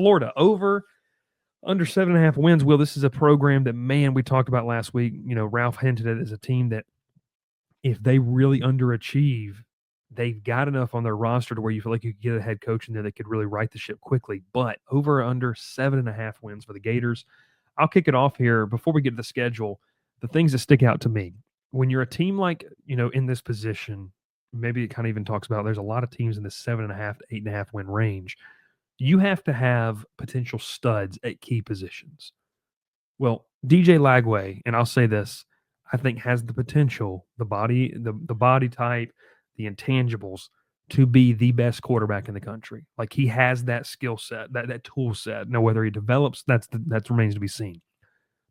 Florida over under 7.5 wins. Will, this is a program that, man, we talked about last week. Ralph hinted at it as a team that if they really underachieve, they've got enough on their roster to where you feel like you could get a head coach in there that could really right the ship quickly. But over under 7.5 wins for the Gators. I'll kick it off here before we get to the schedule. The things that stick out to me when you're a team like, in this position, maybe it kind of even talks about there's a lot of teams in the 7.5 to 8.5 win range. You have to have potential studs at key positions. Well, DJ Lagway, and I'll say this, I think has the potential, the body type, the intangibles to be the best quarterback in the country. Like he has that skill set, that tool set. Now, whether he develops, that remains to be seen.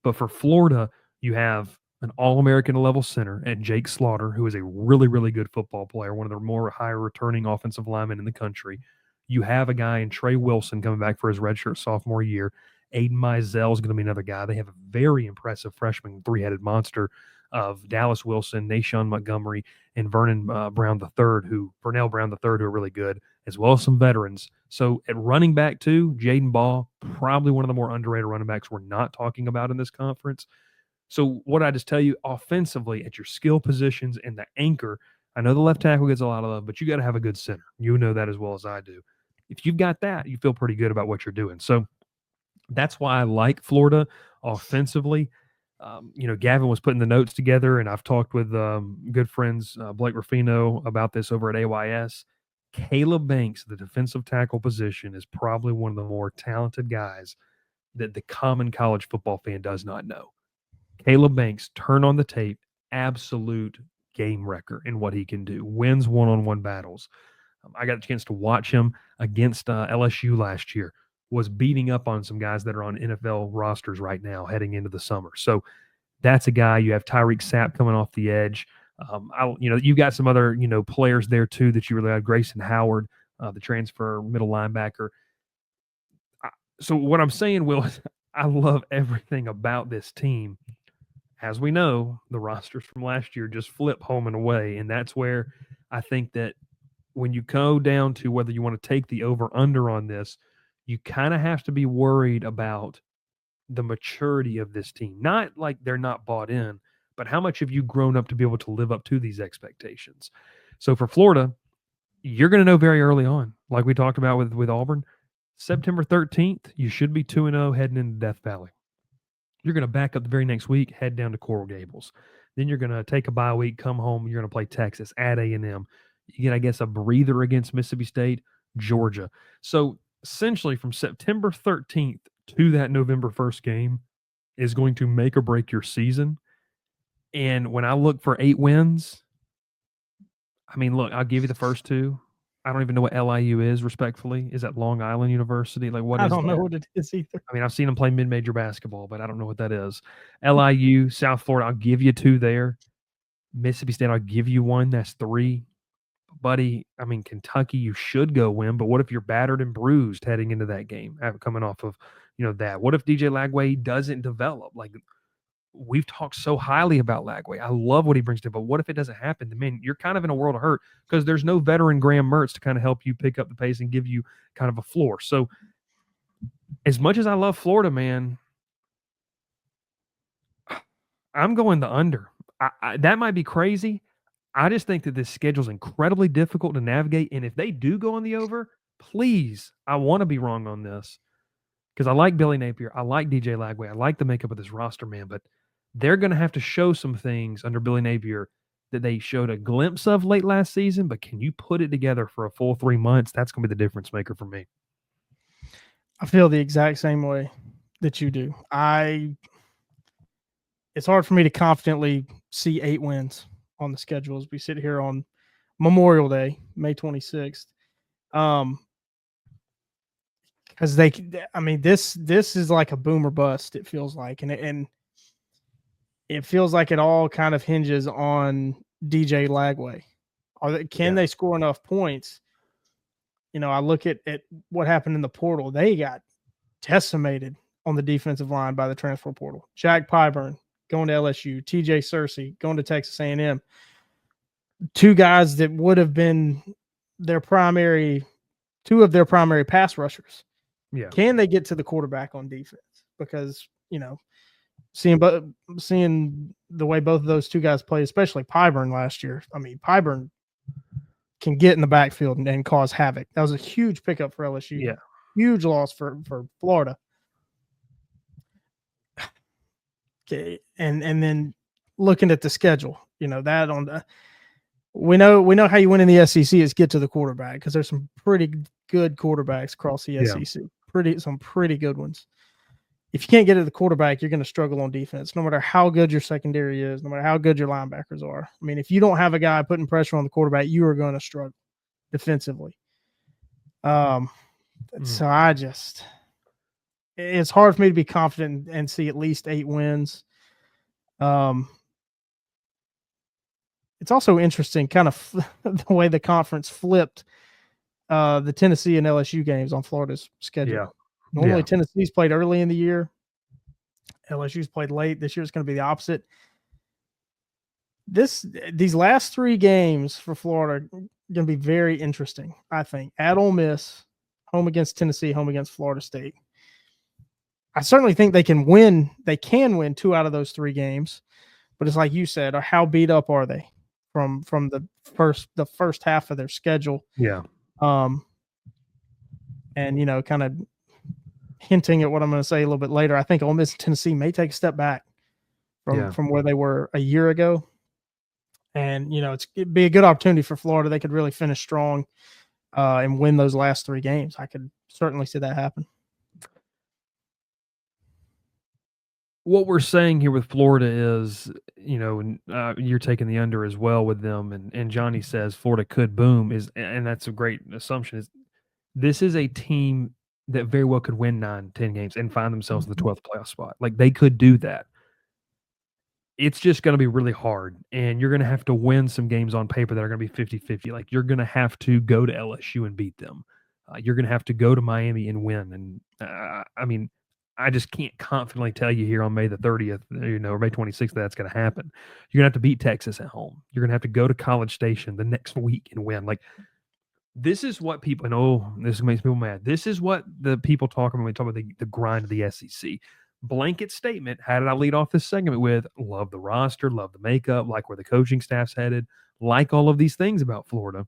But for Florida, you have an All-American level center at Jake Slaughter, who is a really, really good football player, one of the more higher returning offensive linemen in the country. You have a guy in Trey Wilson coming back for his redshirt sophomore year. Aiden Mizell is going to be another guy. They have a very impressive freshman three-headed monster of Dallas Wilson, Nashawn Montgomery, and Vernell Brown III, who are really good, as well as some veterans. So at running back too, Jaden Ball, probably one of the more underrated running backs we're not talking about in this conference. So what I just tell you, offensively at your skill positions and the anchor, I know the left tackle gets a lot of love, but you got to have a good center. You know that as well as I do. If you've got that, you feel pretty good about what you're doing. So that's why I like Florida offensively. Gavin was putting the notes together, and I've talked with good friends, Blake Ruffino, about this over at AYS. Caleb Banks, the defensive tackle position, is probably one of the more talented guys that the common college football fan does not know. Caleb Banks, turn on the tape, absolute game wrecker in what he can do, wins one-on-one battles. I got a chance to watch him against LSU last year, was beating up on some guys that are on NFL rosters right now heading into the summer. So that's a guy. You have Tyreek Sapp coming off the edge. You've got some other, players there too that you really have. Grayson Howard, the transfer middle linebacker. So what I'm saying, Will, is I love everything about this team. As we know, the rosters from last year just flip home and away, and that's where I think that when you go down to whether you want to take the over-under on this, you kind of have to be worried about the maturity of this team. Not like they're not bought in, but how much have you grown up to be able to live up to these expectations? So for Florida, you're going to know very early on, like we talked about with Auburn, September 13th, you should be 2-0 heading into Death Valley. You're going to back up the very next week, head down to Coral Gables. Then you're going to take a bye week, come home, you're going to play Texas at A&M. You get, I guess, a breather against Mississippi State, Georgia. So essentially from September 13th to that November 1st game is going to make or break your season. And when I look for 8 wins, I mean, look, I'll give you the first 2. I don't even know what LIU is, respectfully. Is that Long Island University? Like, what is that? I don't know what it is either. I mean, I've seen them play mid-major basketball, but I don't know what that is. LIU, South Florida, I'll give you 2 there. Mississippi State, I'll give you 1. That's 3. Buddy, I mean, Kentucky, you should go win, but what if you're battered and bruised heading into that game, coming off of, that? What if DJ Lagway doesn't develop? Like, we've talked so highly about Lagway. I love what he brings to it, but what if it doesn't happen? Man, you're kind of in a world of hurt because there's no veteran Graham Mertz to kind of help you pick up the pace and give you kind of a floor. So as much as I love Florida, man, I'm going the under. That might be crazy. I just think that this schedule is incredibly difficult to navigate. And if they do go on the over, please, I want to be wrong on this because I like Billy Napier. I like DJ Lagway. I like the makeup of this roster, man. But they're going to have to show some things under Billy Napier that they showed a glimpse of late last season. But can you put it together for a full 3 months? That's going to be the difference maker for me. I feel the exact same way that you do. It's hard for me to confidently see 8 wins on the schedule as we sit here on Memorial Day, May 26th. Because this is like a boom or bust, it feels like. And it feels like it all kind of hinges on DJ Lagway. Can they score enough points? I look at what happened in the portal. They got decimated on the defensive line by the transfer portal. Jack Pyburn going to LSU, TJ Searcy going to Texas A&M. 2 guys that would have been 2 of their primary pass rushers Yeah. Can they get to the quarterback on defense? Because, seeing the way both of those two guys played, especially Pyburn last year. I mean, Pyburn can get in the backfield and cause havoc. That was a huge pickup for LSU. Yeah. Huge loss for Florida. Okay, and then looking at the schedule, that on the we know how you win in the SEC is get to the quarterback, because there's some pretty good quarterbacks across the Yeah. SEC. Some pretty good ones. If you can't get to the quarterback, you're going to struggle on defense, no matter how good your secondary is, no matter how good your linebackers are. I mean, if you don't have a guy putting pressure on the quarterback, you are going to struggle defensively. So it's hard for me to be confident and see at least 8 wins. It's also interesting, kind of the way the conference flipped the Tennessee and LSU games on Florida's schedule. Yeah. Normally, Yeah. Tennessee's played early in the year. LSU's played late. This year it's going to be the opposite. These last 3 games for Florida are going to be very interesting, I think. At Ole Miss, home against Tennessee, home against Florida State. I certainly think they can win. They can win 2 out of those 3 games, but it's like you said, or how beat up are they from the first half of their schedule? Yeah. And kind of hinting at what I'm going to say a little bit later, I think Ole Miss and Tennessee may take a step back from where they were a year ago. And, it'd be a good opportunity for Florida. They could really finish strong and win those last 3 games. I could certainly see that happen. What we're saying here with Florida is, you're taking the under as well with them. And Johnny says Florida could boom, and that's a great assumption. This is a team that very well could win 9, 10 games and find themselves in the 12th playoff spot. Like, they could do that. It's just going to be really hard, and you're going to have to win some games on paper that are going to be 50-50. Like, you're going to have to go to LSU and beat them. You're going to have to go to Miami and win. And I mean, I just can't confidently tell you here on May the 30th, or May 26th, that's going to happen. You're going to have to beat Texas at home. You're going to have to go to College Station the next week and win. Like, this is what people, and this makes people mad. This is what the people talk about when we talk about the grind of the SEC. Blanket statement. How did I lead off this segment with? Love the roster, love the makeup, like where the coaching staff's headed, like all of these things about Florida.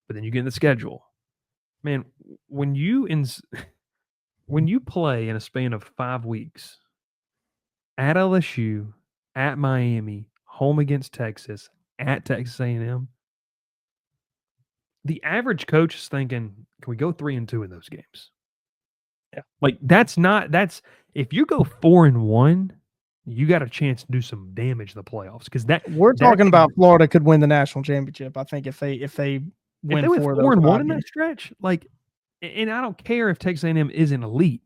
But then you get in the schedule. Man, when you play in a span of 5 weeks at LSU, at Miami, home against Texas, at Texas A&M, the average coach is thinking, can we go 3-2 in those games? Yeah. Like, that's if you go 4-1, you got a chance to do some damage in the playoffs, because we're talking about Florida could win the national championship. I think if they win 4-1 in that stretch, like, and I don't care if Texas A&M isn't elite.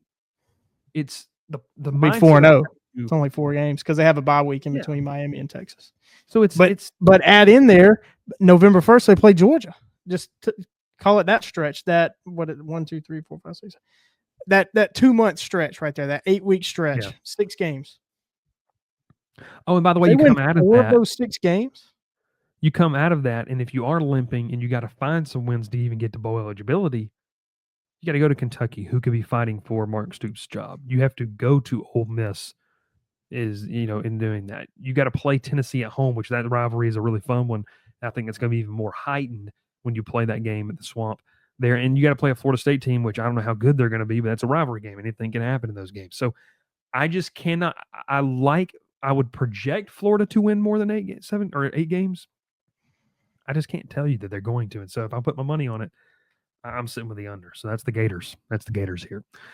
It's the mindset 4-0. It's only 4 games because they have a bye week in between Miami and Texas. So but add in there November 1st they play Georgia. Just call it that stretch. That 1, 2, 3, 4, 5, 6. That 2-month stretch right there. That 8-week stretch. 6 games. Oh, and by the way, you come out of 4 of those 6 games. You come out of that, and if you are limping and you got to find some wins to even get to bowl eligibility, you got to go to Kentucky, who could be fighting for Mark Stoops' job. You have to go to Ole Miss, in doing that. You got to play Tennessee at home, which that rivalry is a really fun one. I think it's going to be even more heightened when you play that game at the Swamp there. And you got to play a Florida State team, which I don't know how good they're going to be, but that's a rivalry game. Anything can happen in those games. So I just cannot – I would project Florida to win more than 7 or 8 games. I just can't tell you that they're going to. And so if I put my money on it, I'm sitting with the under. So that's the Gators. That's the Gators here.